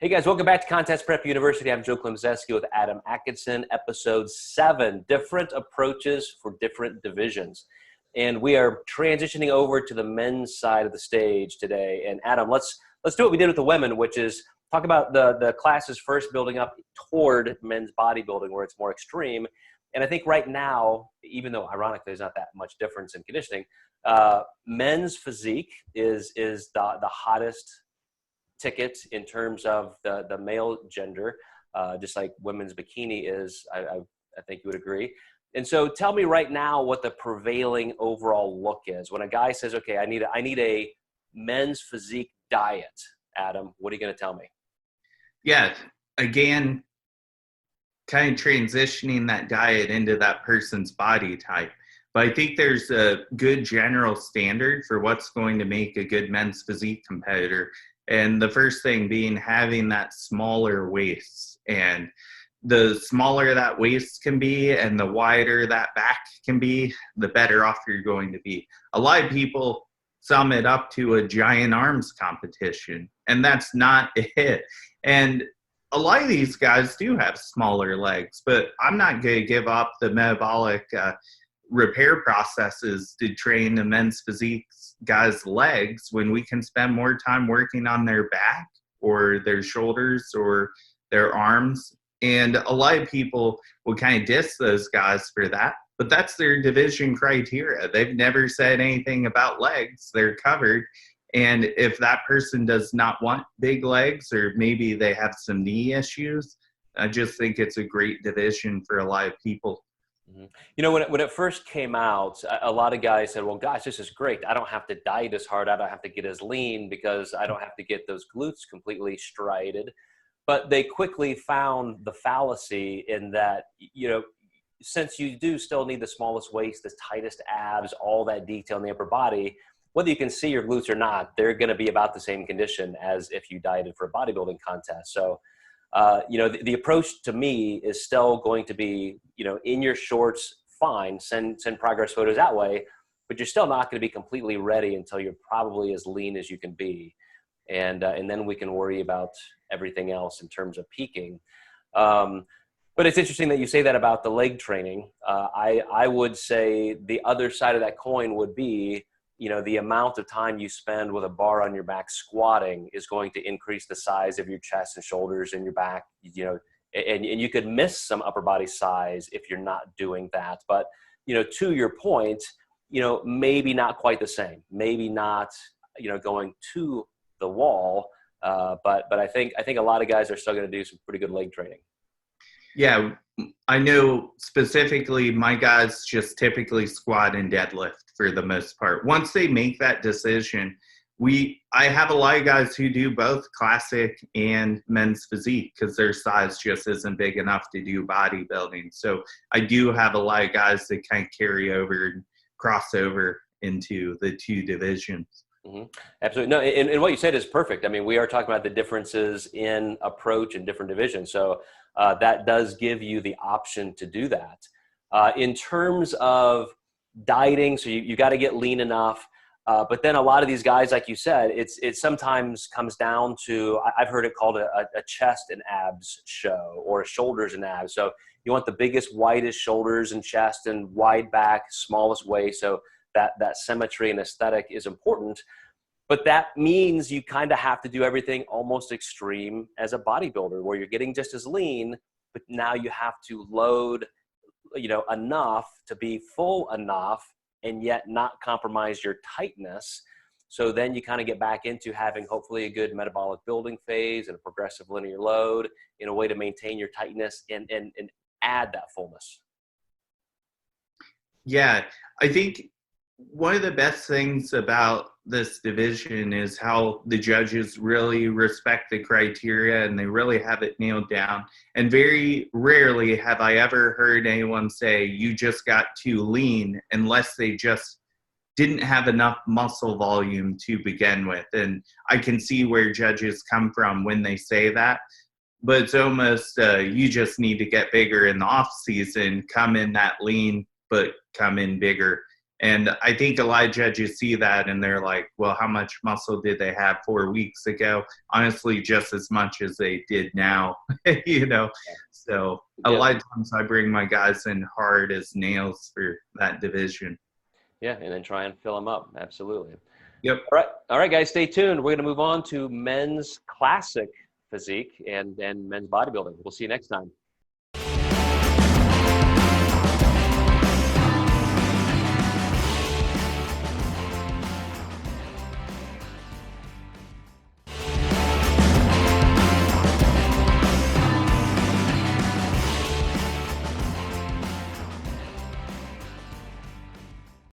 Hey guys, welcome back to Contest Prep University. I'm Joe Klemczewski with Adam Atkinson, episode 7, different approaches for different divisions. And we are transitioning over to the men's side of the stage today. And Adam, let's do what we did with the women, which is talk about the classes first building up toward men's bodybuilding where it's more extreme. And I think right now, even though ironically there's not that much difference in conditioning, men's physique is the hottest ticket in terms of the male gender, just like women's bikini is. I think you would agree. And so tell me right now what the prevailing overall look is. When a guy says, okay, I need a men's physique diet, Adam, what are you going to tell me? Yeah, again, kind of transitioning that diet into that person's body type. But I think there's a good general standard for what's going to make a good men's physique competitor. And the first thing being having that smaller waist. And the smaller that waist can be and the wider that back can be, the better off you're going to be. A lot of people sum it up to a giant arms competition, and that's not it. And a lot of these guys do have smaller legs, but I'm not going to give up the metabolic repair processes to train the men's physique guys' legs when we can spend more time working on their back or their shoulders or their arms. And a lot of people will kind of diss those guys for that, but that's their division criteria. They've never said anything about legs. They're covered. And if that person does not want big legs, or maybe they have some knee issues, I just think it's a great division for a lot of people. You know, when it first came out, a lot of guys said, well, gosh, this is great. I don't have to diet as hard. I don't have to get as lean because I don't have to get those glutes completely striated. But they quickly found the fallacy in that, you know, since you do still need the smallest waist, the tightest abs, all that detail in the upper body, whether you can see your glutes or not, they're going to be about the same condition as if you dieted for a bodybuilding contest. So, you know, the approach to me is still going to be, you know, in your shorts, fine, send progress photos that way, but you're still not going to be completely ready until you're probably as lean as you can be. And then we can worry about everything else in terms of peaking. But it's interesting that you say that about the leg training. I would say the other side of that coin would be, you know, the amount of time you spend with a bar on your back squatting is going to increase the size of your chest and shoulders and your back, you know, and you could miss some upper body size if you're not doing that. But, you know, to your point, you know, maybe not quite the same, maybe not, you know, going to the wall. But I think a lot of guys are still going to do some pretty good leg training. Yeah, I know specifically my guys just typically squat and deadlift for the most part. Once they make that decision, I have a lot of guys who do both classic and men's physique because their size just isn't big enough to do bodybuilding. So I do have a lot of guys that kind of carry over and cross over into the two divisions. Mm-hmm. Absolutely. No, and what you said is perfect. I mean, we are talking about the differences in approach in different divisions. So that does give you the option to do that. In terms of dieting, so you got to get lean enough. But then a lot of these guys, like you said, it sometimes comes down to, I've heard it called a chest and abs show or a shoulders and abs. So you want the biggest, widest shoulders and chest and wide back, smallest waist. So that symmetry and aesthetic is important. But that means you kind of have to do everything almost extreme as a bodybuilder where you're getting just as lean, but now you have to load, you know, enough to be full enough and yet not compromise your tightness. So then you kind of get back into having hopefully a good metabolic building phase and a progressive linear load in a way to maintain your tightness and add that fullness. Yeah, I think one of the best things about this division is how the judges really respect the criteria and they really have it nailed down. And very rarely have I ever heard anyone say, you just got too lean, unless they just didn't have enough muscle volume to begin with. And I can see where judges come from when they say that. But it's almost, you just need to get bigger in the off season, come in that lean, but come in bigger And I think a lot of judges see that and they're like, well, how much muscle did they have 4 weeks ago? Honestly, just as much as they did now, you know. So a lot of times I bring my guys in hard as nails for that division. Yeah, and then try and fill them up. Absolutely. Yep. All right, guys, stay tuned. We're going to move on to men's classic physique and men's bodybuilding. We'll see you next time.